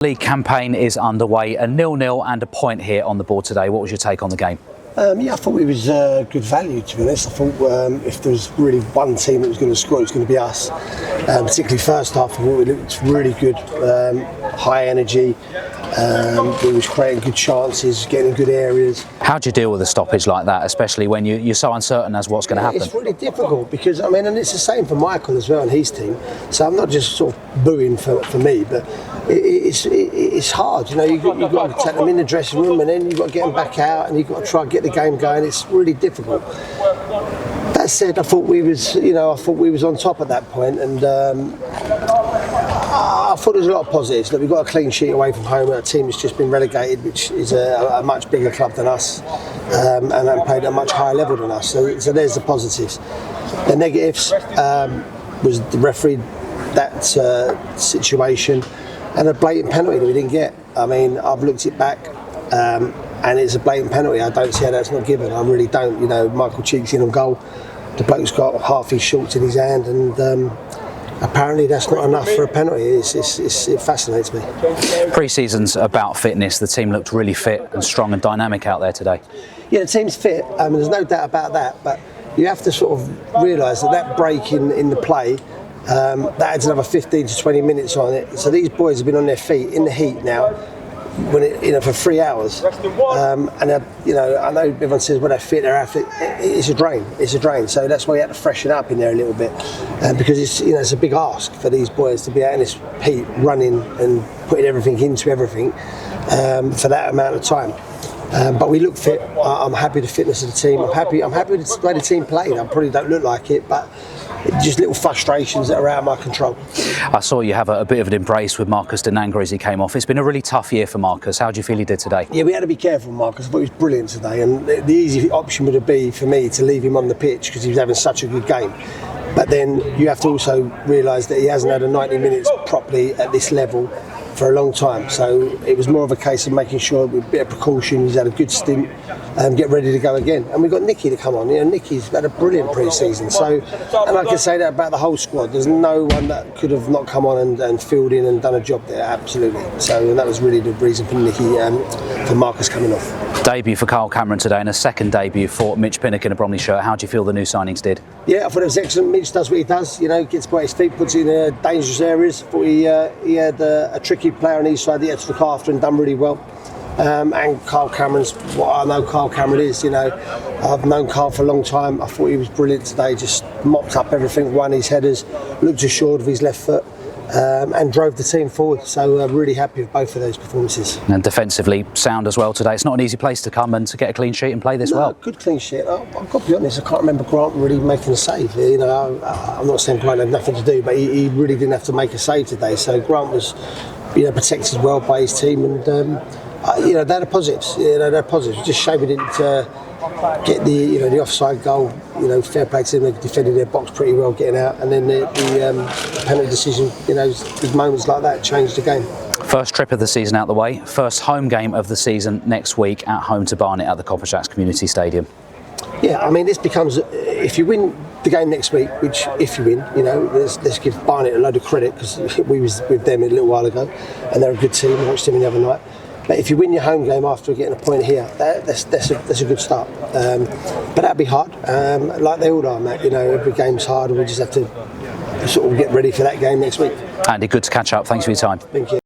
League campaign is underway, a 0-0 and a point here on the board today. What was your take on the game? Yeah, I thought it was good value, to be honest. I thought if there was really one team that was going to score, it was going to be us. Particularly first half, I thought we looked really good, high energy. We was creating good chances, getting good areas. How do you deal with a stoppage like that, especially when you're so uncertain as what's going to happen? It's really difficult because, and it's the same for Michael as well and his team. So I'm not just sort of booing for me, but it's hard. You've got to take them in the dressing room and then you've got to get them back out and you've got to try and get the game going. It's really difficult. That said, I thought we was on top at that point, and I thought there was a lot of positives. We've got a clean sheet away from home. Our team has just been relegated, which is a much bigger club than us, and played at a much higher level than us. So there's the positives. The negatives was the referee, that situation, and a blatant penalty that we didn't get. I've looked it back, and it's a blatant penalty. I don't see how that's not given. I really don't. Michael Cheek's in on goal. The bloke's got half his shorts in his hand, and apparently that's not enough for a penalty. It fascinates me. Pre-season's about fitness. The team looked really fit and strong and dynamic out there today. Yeah, the team's fit. There's no doubt about that. But you have to sort of realise that break in the play, that adds another 15 to 20 minutes on it. So these boys have been on their feet in the heat now, for 3 hours. And I know everyone says when they're fit, they're athlete. It's a drain. It's a drain. So that's why you have to freshen up in there a little bit, because it's a big ask for these boys to be out in this heat, running and putting everything into everything for that amount of time. But we look fit. I'm happy with the fitness of the team. I'm happy with the way the team played. I probably don't look like it, but just little frustrations that are out of my control. I saw you have a bit of an embrace with Marcus Danganger as he came off. It's been a really tough year for Marcus. How do you feel he did today? Yeah, we had to be careful, Marcus. I thought he was brilliant today, and the easy option would have been for me to leave him on the pitch because he was having such a good game. But then you have to also realise that he hasn't had a 90 minutes properly at this level for a long time. So it was more of a case of making sure with a bit of precaution he's had a good stint and get ready to go again. And we've got Nicky to come on. Nicky's had a brilliant pre-season. So, and I can say that about the whole squad. There's no one that could have not come on and filled in and done a job there, absolutely. So, and that was really the reason for Nicky, for Marcus coming off. Debut for Carl Cameron today and a second debut for Mitch Pinnock in a Bromley shirt. How do you feel the new signings did? Yeah, I thought it was excellent. Mitch does what he does, gets by his feet, puts it in dangerous areas. I thought he had a tricky player on his side that he had to look after and done really well. And Carl Cameron's what I know Carl Cameron is. I've known Carl for a long time. I thought he was brilliant today, just mopped up everything, won his headers, looked assured of his left foot, and drove the team forward. So really happy with both of those performances. And defensively sound as well today. It's not an easy place to come and to get a clean sheet and play this well. Good clean sheet. I've got to be honest, I can't remember Grant really making a save. I'm not saying Grant had nothing to do, but he really didn't have to make a save today. So Grant was protected well by his team, and they're the positives. They're positives. Just shame we didn't get the offside goal. Fair play to them. They defended their box pretty well, getting out, and then the penalty decision. Big moments like that changed the game. First trip of the season out the way. First home game of the season next week at home to Barnet at the Copper Shacks Community Stadium. Yeah, this becomes, if you win the game next week, which if you win, let's give Barnet a load of credit because we was with them a little while ago, and they're a good team. I watched them the other night. But if you win your home game after getting a point here, that's a good start. But that'll be hard, like they all are, Matt. Every game's hard, and we just have to sort of get ready for that game next week. Andy, good to catch up. Thanks for your time. Thank you.